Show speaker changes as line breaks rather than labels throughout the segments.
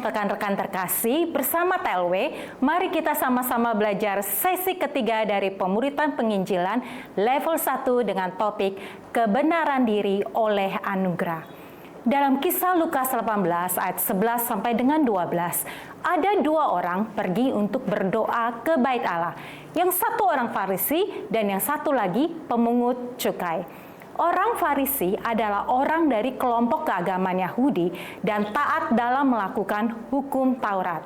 Shalom rekan-rekan terkasih, bersama TLW, mari kita sama-sama belajar sesi ketiga dari pemuritan penginjilan level 1 dengan topik kebenaran diri oleh anugerah. Dalam kisah Lukas 18 ayat 11 sampai dengan 12, ada dua orang pergi untuk berdoa ke bait Allah. Yang satu orang Farisi dan yang satu lagi pemungut cukai. Orang Farisi adalah orang dari kelompok keagamaan Yahudi dan taat dalam melakukan hukum Taurat.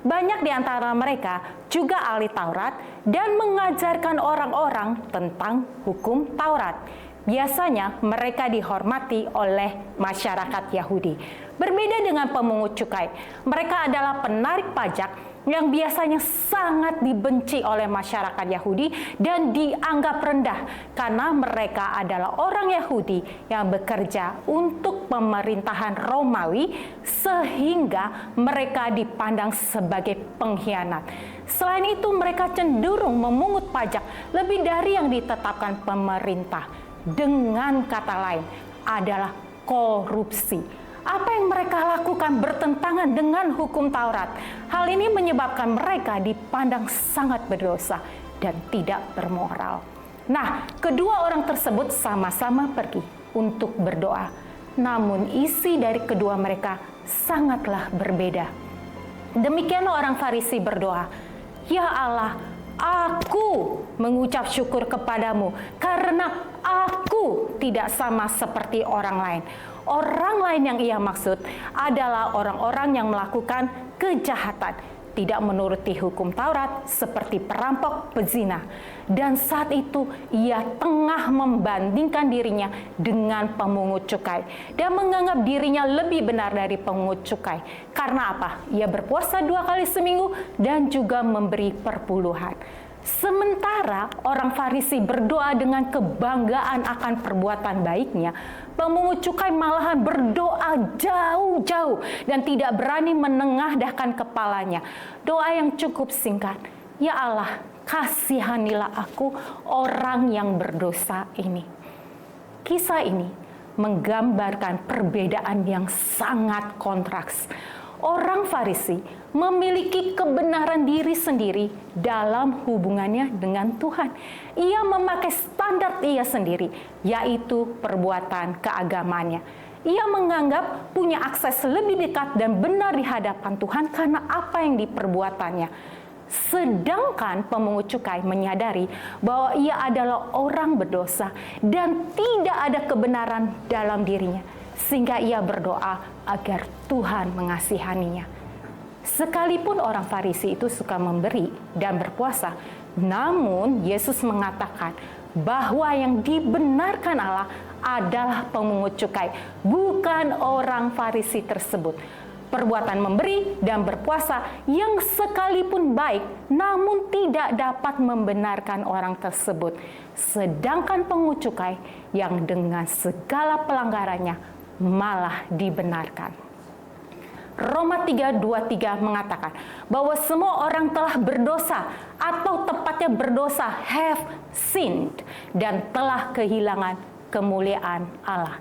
Banyak di antara mereka juga ahli Taurat dan mengajarkan orang-orang tentang hukum Taurat. Biasanya mereka dihormati oleh masyarakat Yahudi. Berbeda dengan pemungut cukai, mereka adalah penarik pajak yang biasanya sangat dibenci oleh masyarakat Yahudi dan dianggap rendah karena mereka adalah orang Yahudi yang bekerja untuk pemerintahan Romawi sehingga mereka dipandang sebagai pengkhianat. Selain itu, mereka cenderung memungut pajak lebih dari yang ditetapkan pemerintah. Dengan kata lain, adalah korupsi. Apa yang mereka lakukan bertentangan dengan hukum Taurat. Hal ini menyebabkan mereka dipandang sangat berdosa dan tidak bermoral. Nah, kedua orang tersebut sama-sama pergi untuk berdoa. Namun isi dari kedua mereka sangatlah berbeda. Demikianlah orang Farisi berdoa, "Ya Allah, aku mengucap syukur kepadamu karena aku tidak sama seperti orang lain." Orang lain yang ia maksud adalah orang-orang yang melakukan kejahatan, tidak menuruti hukum Taurat seperti perampok, pezina. Dan saat itu ia tengah membandingkan dirinya dengan pemungut cukai dan menganggap dirinya lebih benar dari pemungut cukai. Karena apa? Ia berpuasa 2 kali seminggu dan juga memberi perpuluhan. Sementara orang Farisi berdoa dengan kebanggaan akan perbuatan baiknya, pemungut cukai malahan berdoa jauh-jauh dan tidak berani menengadahkan kepalanya. Doa yang cukup singkat, "Ya Allah, kasihanilah aku, orang yang berdosa ini." Kisah ini menggambarkan perbedaan yang sangat kontras. Orang Farisi memiliki kebenaran diri sendiri dalam hubungannya dengan Tuhan. Ia memakai standar ia sendiri, yaitu perbuatan keagamaannya. Ia menganggap punya akses lebih dekat dan benar di hadapan Tuhan karena apa yang diperbuatannya. Sedangkan pemungut cukai menyadari bahwa ia adalah orang berdosa dan tidak ada kebenaran dalam dirinya. Sehingga ia berdoa agar Tuhan mengasihaninya. Sekalipun orang Farisi itu suka memberi dan berpuasa, namun Yesus mengatakan bahwa yang dibenarkan Allah adalah pemungut cukai, bukan orang Farisi tersebut. Perbuatan memberi dan berpuasa yang sekalipun baik, namun tidak dapat membenarkan orang tersebut. Sedangkan pemungut cukai yang dengan segala pelanggarannya malah dibenarkan. Roma 3:23 mengatakan bahwa semua orang telah berdosa, atau tepatnya berdosa, have sinned, dan telah kehilangan kemuliaan Allah.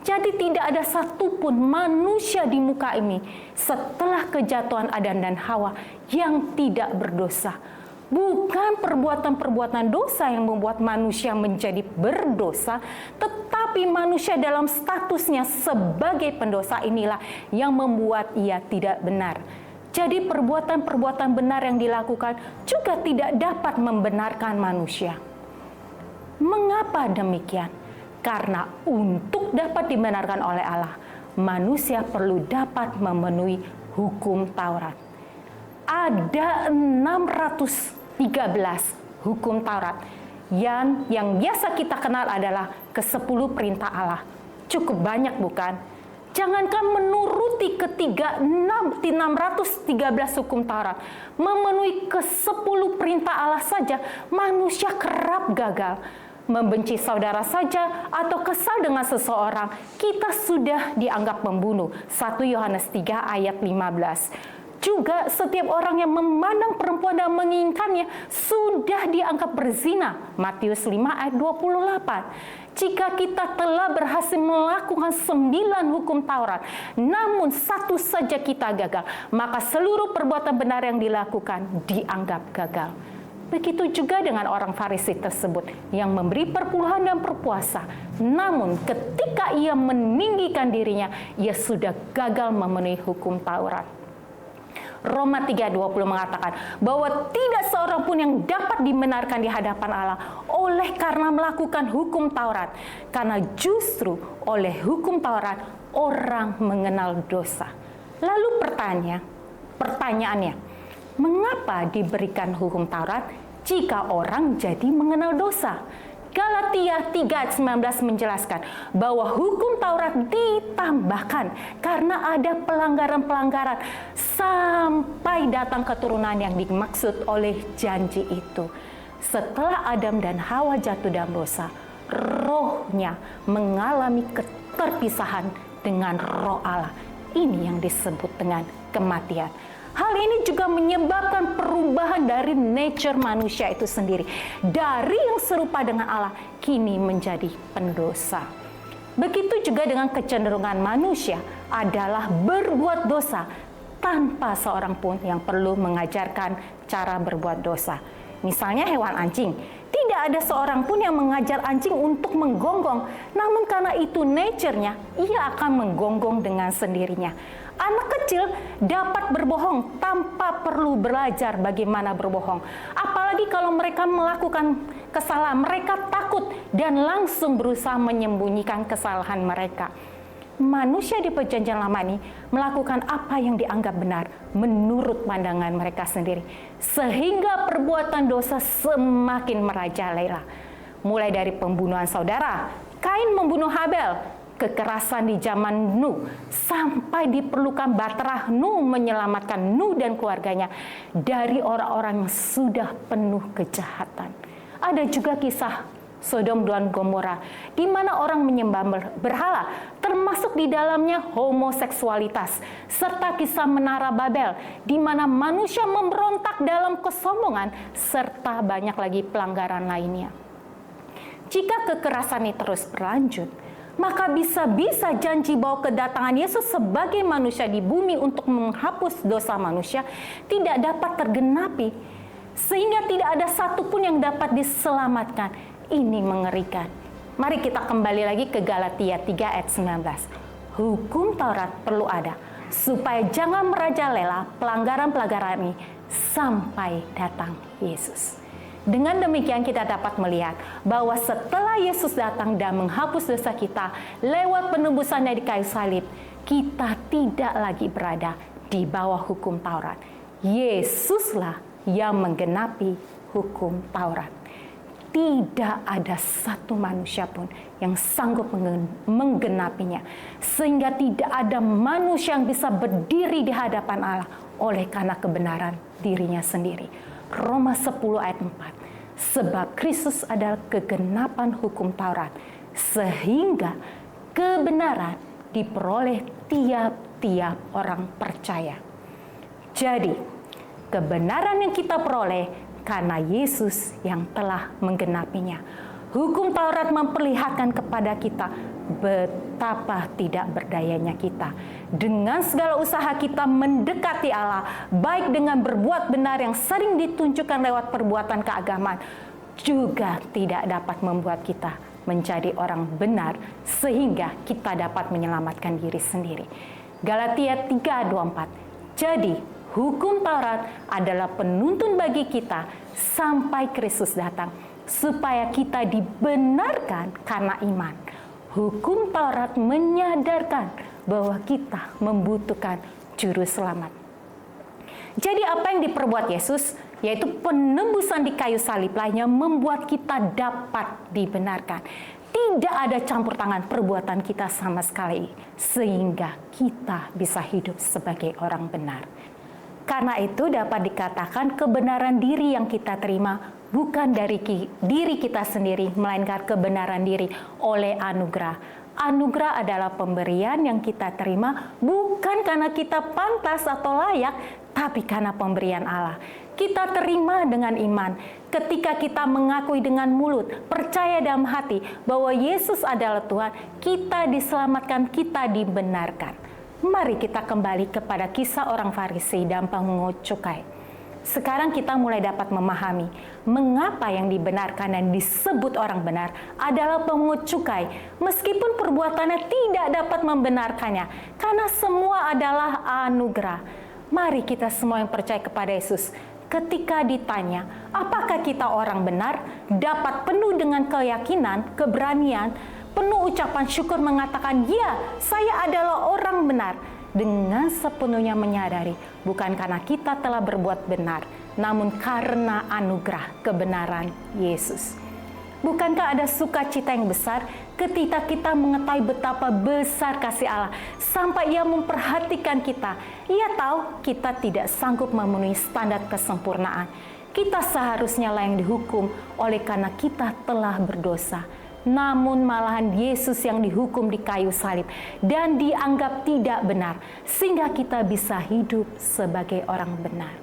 Jadi tidak ada satupun manusia di muka ini setelah kejatuhan Adam dan Hawa yang tidak berdosa. Bukan perbuatan-perbuatan dosa yang membuat manusia menjadi berdosa, tetapi manusia dalam statusnya sebagai pendosa inilah yang membuat ia tidak benar. Jadi perbuatan-perbuatan benar yang dilakukan juga tidak dapat membenarkan manusia. Mengapa demikian? Karena untuk dapat dibenarkan oleh Allah, manusia perlu dapat memenuhi hukum Taurat. Ada 613 hukum Taurat yang biasa kita kenal adalah ke-10 perintah Allah. Cukup banyak bukan? Jangankan menuruti 613 hukum Taurat, memenuhi ke-10 perintah Allah saja, manusia kerap gagal. Membenci saudara saja atau kesal dengan seseorang, kita sudah dianggap membunuh. 1 Yohanes 3 ayat 15. Juga setiap orang yang memandang perempuan dan menginginkannya sudah dianggap berzina. Matius 5 ayat 28. Jika kita telah berhasil melakukan 9 hukum Taurat, namun satu saja kita gagal, maka seluruh perbuatan benar yang dilakukan dianggap gagal. Begitu juga dengan orang Farisi tersebut yang memberi perpuluhan dan berpuasa. Namun ketika ia meninggikan dirinya, ia sudah gagal memenuhi hukum Taurat. Roma 3:20 mengatakan bahwa tidak seorang pun yang dapat dibenarkan di hadapan Allah oleh karena melakukan hukum Taurat. Karena justru oleh hukum Taurat orang mengenal dosa. Lalu pertanyaannya, mengapa diberikan hukum Taurat jika orang jadi mengenal dosa? Galatia 3:19 menjelaskan bahwa hukum Taurat ditambahkan karena ada pelanggaran-pelanggaran sampai datang keturunan yang dimaksud oleh janji itu. Setelah Adam dan Hawa jatuh dalam dosa, rohnya mengalami keterpisahan dengan roh Allah. Ini yang disebut dengan kematian. Hal ini juga menyebabkan perubahan dari nature manusia itu sendiri. Dari yang serupa dengan Allah, kini menjadi pendosa. Begitu juga dengan kecenderungan manusia adalah berbuat dosa tanpa seorang pun yang perlu mengajarkan cara berbuat dosa. Misalnya hewan anjing. Tidak ada seorang pun yang mengajar anjing untuk menggonggong. Namun karena itu nature-nya, ia akan menggonggong dengan sendirinya. Anak kecil dapat berbohong tanpa perlu belajar bagaimana berbohong. Apalagi kalau mereka melakukan kesalahan, mereka takut dan langsung berusaha menyembunyikan kesalahan mereka. Manusia di perjanjian lama ini melakukan apa yang dianggap benar menurut pandangan mereka sendiri. Sehingga perbuatan dosa semakin merajalela. Mulai dari pembunuhan saudara, Kain membunuh Habel, kekerasan di zaman Nuh, sampai diperlukan baterah Nuh menyelamatkan Nuh dan keluarganya dari orang-orang yang sudah penuh kejahatan. Ada juga kisah Sodom dan Gomora, di mana orang menyembah berhala, termasuk di dalamnya homoseksualitas, serta kisah Menara Babel, di mana manusia memberontak dalam kesombongan, serta banyak lagi pelanggaran lainnya. Jika kekerasan ini terus berlanjut, maka bisa-bisa janji bahwa kedatangan Yesus sebagai manusia di bumi untuk menghapus dosa manusia tidak dapat tergenapi, sehingga tidak ada satupun yang dapat diselamatkan. Ini mengerikan. Mari kita kembali lagi ke Galatia 3:19. Hukum Taurat perlu ada, supaya jangan merajalela pelanggaran-pelanggaran ini sampai datang Yesus. Dengan demikian kita dapat melihat bahwa setelah Yesus datang dan menghapus dosa kita lewat penebusannya di kayu salib, kita tidak lagi berada di bawah hukum Taurat. Yesuslah yang menggenapi hukum Taurat. Tidak ada satu manusia pun yang sanggup menggenapinya. Sehingga tidak ada manusia yang bisa berdiri di hadapan Allah oleh karena kebenaran dirinya sendiri. Roma 10:4. Sebab Kristus adalah kegenapan hukum Taurat, sehingga kebenaran diperoleh tiap-tiap orang percaya. Jadi, kebenaran yang kita peroleh karena Yesus yang telah menggenapinya. Hukum Taurat memperlihatkan kepada kita betapa tidak berdayanya kita. Dengan segala usaha kita mendekati Allah, baik dengan berbuat benar yang sering ditunjukkan lewat perbuatan keagamaan, juga tidak dapat membuat kita menjadi orang benar sehingga kita dapat menyelamatkan diri sendiri. Galatia 3:24. Jadi, hukum Taurat adalah penuntun bagi kita sampai Kristus datang, supaya kita dibenarkan karena iman. Hukum Taurat menyadarkan bahwa kita membutuhkan juru selamat. Jadi apa yang diperbuat Yesus, yaitu penebusan di kayu salib lainnya, membuat kita dapat dibenarkan. Tidak ada campur tangan perbuatan kita sama sekali, sehingga kita bisa hidup sebagai orang benar. Karena itu dapat dikatakan kebenaran diri yang kita terima bukan dari diri kita sendiri, melainkan kebenaran diri oleh anugerah Anugerah adalah pemberian yang kita terima bukan karena kita pantas atau layak, tapi karena pemberian Allah. Kita terima dengan iman ketika kita mengakui dengan mulut, percaya dalam hati bahwa Yesus adalah Tuhan, kita diselamatkan, kita dibenarkan. Mari kita kembali kepada kisah orang Farisi dan pemungut cukai. Sekarang kita mulai dapat memahami mengapa yang dibenarkan dan disebut orang benar adalah pemungut cukai, meskipun perbuatannya tidak dapat membenarkannya, karena semua adalah anugerah. Mari kita semua yang percaya kepada Yesus, ketika ditanya, apakah kita orang benar, dapat penuh dengan keyakinan, keberanian, penuh ucapan syukur mengatakan, ya, saya adalah orang benar, dengan sepenuhnya menyadari bukan karena kita telah berbuat benar, namun karena anugerah kebenaran Yesus. Bukankah ada sukacita yang besar ketika kita mengetahui betapa besar kasih Allah sampai Ia memperhatikan kita. Ia tahu kita tidak sanggup memenuhi standar kesempurnaan. Kita seharusnya lah yang dihukum oleh karena kita telah berdosa. Namun malahan Yesus yang dihukum di kayu salib dan dianggap tidak benar, sehingga kita bisa hidup sebagai orang benar.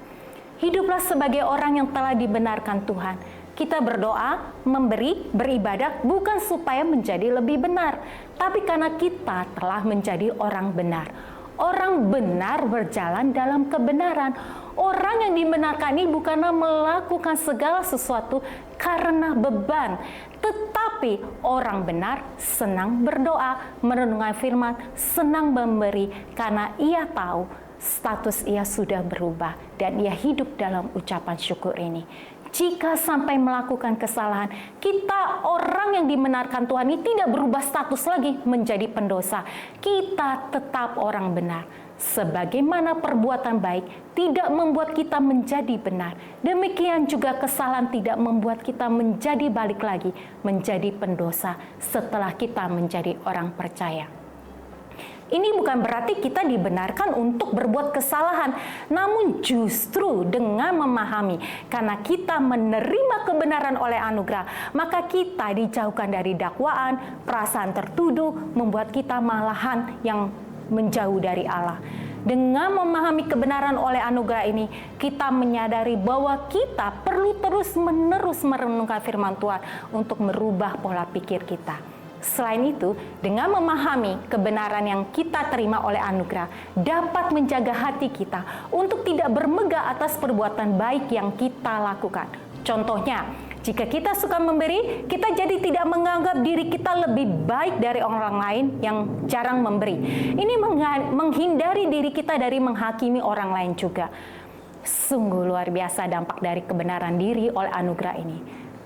Hiduplah sebagai orang yang telah dibenarkan Tuhan. Kita berdoa, memberi, beribadah bukan supaya menjadi lebih benar, tapi karena kita telah menjadi orang benar. Orang benar berjalan dalam kebenaran. Orang yang dibenarkan ini bukanlah melakukan segala sesuatu karena beban, tetapi orang benar senang berdoa, merenungkan firman, senang memberi karena ia tahu status ia sudah berubah dan ia hidup dalam ucapan syukur ini. Jika sampai melakukan kesalahan, kita orang yang dibenarkan Tuhan ini tidak berubah status lagi menjadi pendosa. Kita tetap orang benar. Sebagaimana perbuatan baik tidak membuat kita menjadi benar, demikian juga kesalahan tidak membuat kita menjadi balik lagi, menjadi pendosa setelah kita menjadi orang percaya. Ini bukan berarti kita dibenarkan untuk berbuat kesalahan, namun justru dengan memahami karena kita menerima kebenaran oleh anugerah, maka kita dijauhkan dari dakwaan, perasaan tertuduh, membuat kita malahan yang menjauh dari Allah. Dengan memahami kebenaran oleh anugerah ini, kita menyadari bahwa kita perlu terus-menerus merenungkan firman Tuhan untuk merubah pola pikir kita. Selain itu, dengan memahami kebenaran yang kita terima oleh anugerah, dapat menjaga hati kita untuk tidak bermegah atas perbuatan baik yang kita lakukan. Contohnya, jika kita suka memberi, kita jadi tidak menganggap diri kita lebih baik dari orang lain yang jarang memberi. Ini menghindari diri kita dari menghakimi orang lain juga. Sungguh luar biasa dampak dari kebenaran diri oleh anugerah ini.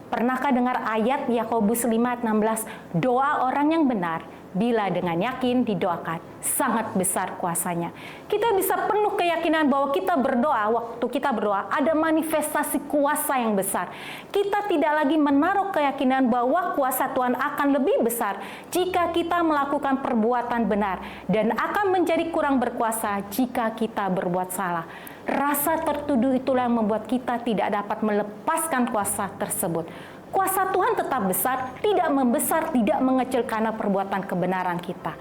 Pernahkah dengar ayat Yakobus 5:16, doa orang yang benar bila dengan yakin didoakan, sangat besar kuasanya. Kita bisa penuh keyakinan bahwa kita berdoa, waktu kita berdoa ada manifestasi kuasa yang besar. Kita tidak lagi menaruh keyakinan bahwa kuasa Tuhan akan lebih besar jika kita melakukan perbuatan benar dan akan menjadi kurang berkuasa jika kita berbuat salah. Rasa tertuduh itulah yang membuat kita tidak dapat melepaskan kuasa tersebut. Kuasa Tuhan tetap besar, tidak membesar, tidak mengecil karena perbuatan kebenaran kita.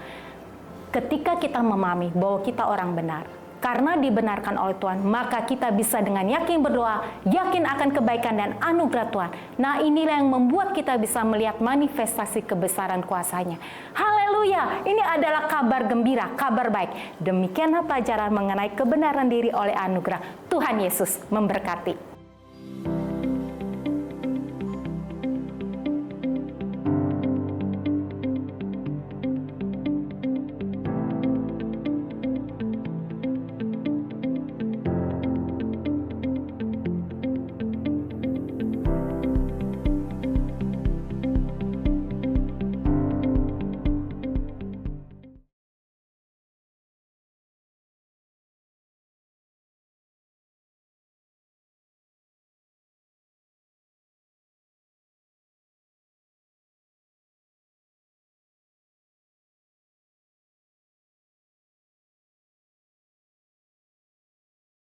Ketika kita memahami bahwa kita orang benar, karena dibenarkan oleh Tuhan, maka kita bisa dengan yakin berdoa, yakin akan kebaikan dan anugerah Tuhan. Nah, inilah yang membuat kita bisa melihat manifestasi kebesaran kuasanya. Haleluya, ini adalah kabar gembira, kabar baik. Demikianlah pelajaran mengenai kebenaran diri oleh anugerah. Tuhan Yesus memberkati.